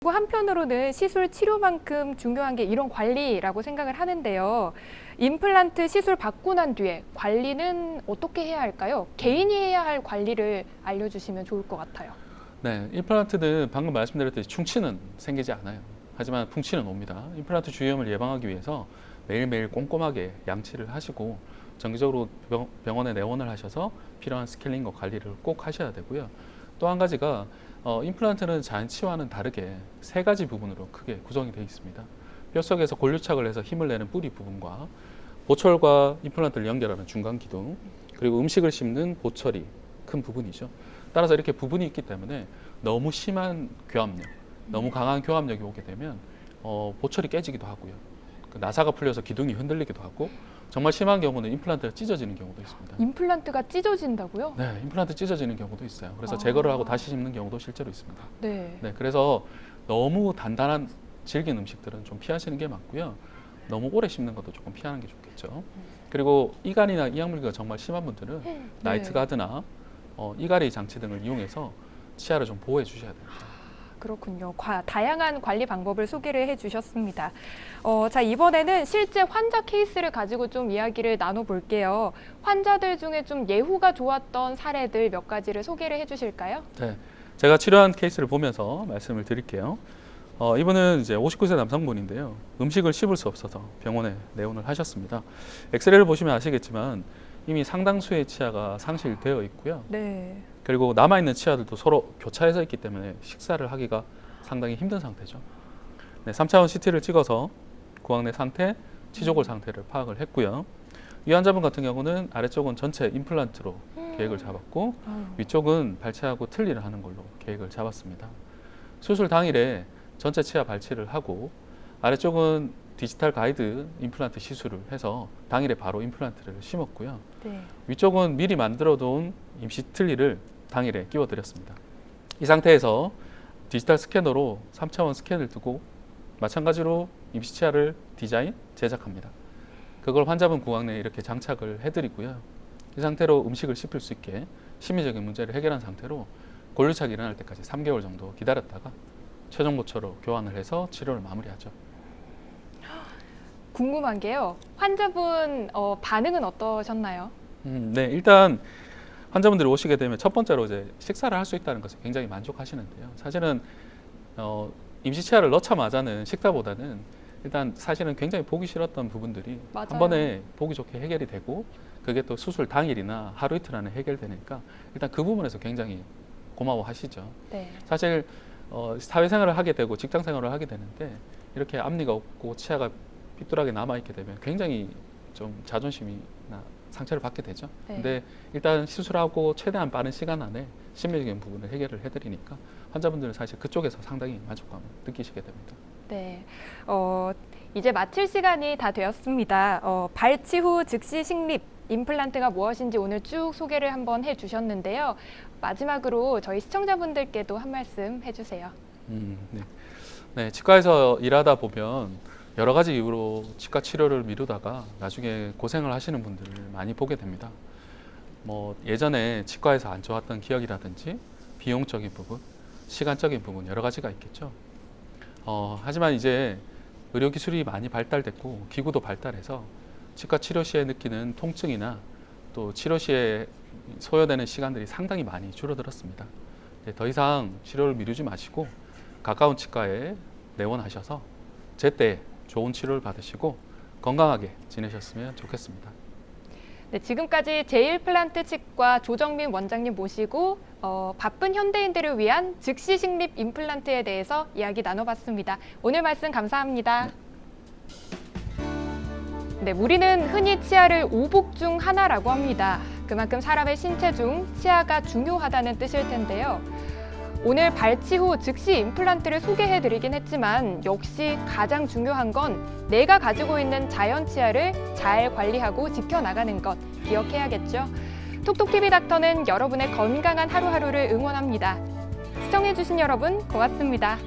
그리고 한편으로는 시술 치료만큼 중요한 게 이런 관리라고 생각을 하는데요. 임플란트 시술 받고 난 뒤에 관리는 어떻게 해야 할까요? 개인이 해야 할 관리를 알려주시면 좋을 것 같아요. 네, 임플란트는 방금 말씀드렸듯이 충치는 생기지 않아요. 하지만 풍치는 옵니다. 임플란트 주위염을 예방하기 위해서 매일매일 꼼꼼하게 양치를 하시고 정기적으로 병원에 내원을 하셔서 필요한 스케일링과 관리를 꼭 하셔야 되고요. 또 한 가지가 임플란트는 잔치와는 다르게 세 가지 부분으로 크게 구성이 되어 있습니다. 뼛속에서 골유착을 해서 힘을 내는 뿌리 부분과 보철과 임플란트를 연결하는 중간 기둥, 그리고 음식을 씹는 보철이 큰 부분이죠. 따라서 이렇게 부분이 있기 때문에 너무 심한 교합력, 너무 강한 교합력이 오게 되면 보철이 깨지기도 하고요. 나사가 풀려서 기둥이 흔들리기도 하고, 정말 심한 경우는 임플란트가 찢어지는 경우도 있습니다. 임플란트가 찢어진다고요? 네, 임플란트 찢어지는 경우도 있어요. 그래서 제거를 하고 다시 심는 경우도 실제로 있습니다. 네. 네, 그래서 너무 단단한 질긴 음식들은 좀 피하시는 게 맞고요. 너무 오래 씹는 것도 조금 피하는 게 좋겠죠. 그리고 이간이나 이악물기가 정말 심한 분들은 나이트 가드나 이갈이 장치 등을 이용해서 치아를 좀 보호해 주셔야 됩니다. 그렇군요. 다양한 관리 방법을 소개를 해주셨습니다. 자, 이번에는 실제 환자 케이스를 가지고 좀 이야기를 나눠볼게요. 환자들 중에 좀 예후가 좋았던 사례들 몇 가지를 소개를 해주실까요? 네, 제가 치료한 케이스를 보면서 말씀을 드릴게요. 이분은 이제 59세 남성분인데요. 음식을 씹을 수 없어서 병원에 내원을 하셨습니다. 엑스레이를 보시면 아시겠지만 이미 상당수의 치아가 상실되어 있고요. 네. 그리고 남아있는 치아들도 서로 교차해서 있기 때문에 식사를 하기가 상당히 힘든 상태죠. 네, 3차원 CT를 찍어서 구강 내 상태, 치조골 상태를 파악을 했고요. 이 환자분 같은 경우는 아래쪽은 전체 임플란트로 계획을 잡았고 위쪽은 발치하고 틀니를 하는 걸로 계획을 잡았습니다. 수술 당일에 전체 치아 발치를 하고 아래쪽은 디지털 가이드 임플란트 시술을 해서 당일에 바로 임플란트를 심었고요. 네. 위쪽은 미리 만들어 둔 임시 틀니를 당일에 끼워 드렸습니다. 이 상태에서 디지털 스캐너로 3차원 스캔을 두고 마찬가지로 임시 치아를 디자인, 제작합니다. 그걸 환자분 구강 내에 이렇게 장착을 해드리고요. 이 상태로 음식을 씹힐 수 있게 심미적인 문제를 해결한 상태로 골유착이 일어날 때까지 3개월 정도 기다렸다가 최종 보철로 교환을 해서 치료를 마무리하죠. 궁금한 게요. 환자분 반응은 어떠셨나요? 네, 일단 환자분들이 오시게 되면 첫 번째로 이제 식사를 할 수 있다는 것에 굉장히 만족하시는데요. 사실은 임시 치아를 넣자마자는 식사보다는 일단 사실은 굉장히 보기 싫었던 부분들이 맞아요. 한 번에 보기 좋게 해결이 되고 그게 또 수술 당일이나 하루 이틀 안에 해결되니까 일단 그 부분에서 굉장히 고마워하시죠. 네. 사실 사회생활을 하게 되고 직장생활을 하게 되는데 이렇게 앞니가 없고 치아가 삐뚤하게 남아있게 되면 굉장히 좀 자존심이나 상처를 받게 되죠. 네. 근데 일단 시술하고 최대한 빠른 시간 안에 심리적인 부분을 해결을 해드리니까 환자분들은 사실 그쪽에서 상당히 만족감을 느끼시게 됩니다. 네. 이제 마칠 시간이 다 되었습니다. 발치 후 즉시 식립 임플란트가 무엇인지 오늘 쭉 소개를 한번 해주셨는데요. 마지막으로 저희 시청자분들께도 한 말씀 해주세요. 네. 네, 치과에서 일하다 보면 여러 가지 이유로 치과 치료를 미루다가 나중에 고생을 하시는 분들을 많이 보게 됩니다. 뭐 예전에 치과에서 안 좋았던 기억이라든지 비용적인 부분, 시간적인 부분 여러 가지가 있겠죠. 하지만 이제 의료기술이 많이 발달됐고 기구도 발달해서 치과 치료 시에 느끼는 통증이나 또 치료 시에 소요되는 시간들이 상당히 많이 줄어들었습니다. 더 이상 치료를 미루지 마시고 가까운 치과에 내원하셔서 제때 좋은 치료를 받으시고 건강하게 지내셨으면 좋겠습니다. 네, 지금까지 제일플란트 치과 조정민 원장님 모시고 바쁜 현대인들을 위한 즉시 식립 임플란트에 대해서 이야기 나눠봤습니다. 오늘 말씀 감사합니다. 네, 우리는 흔히 치아를 오복 중 하나라고 합니다. 그만큼 사람의 신체 중 치아가 중요하다는 뜻일 텐데요. 오늘 발치 후 즉시 임플란트를 소개해드리긴 했지만 역시 가장 중요한 건 내가 가지고 있는 자연 치아를 잘 관리하고 지켜나가는 것 기억해야겠죠. 톡톡TV 닥터는 여러분의 건강한 하루하루를 응원합니다. 시청해주신 여러분 고맙습니다.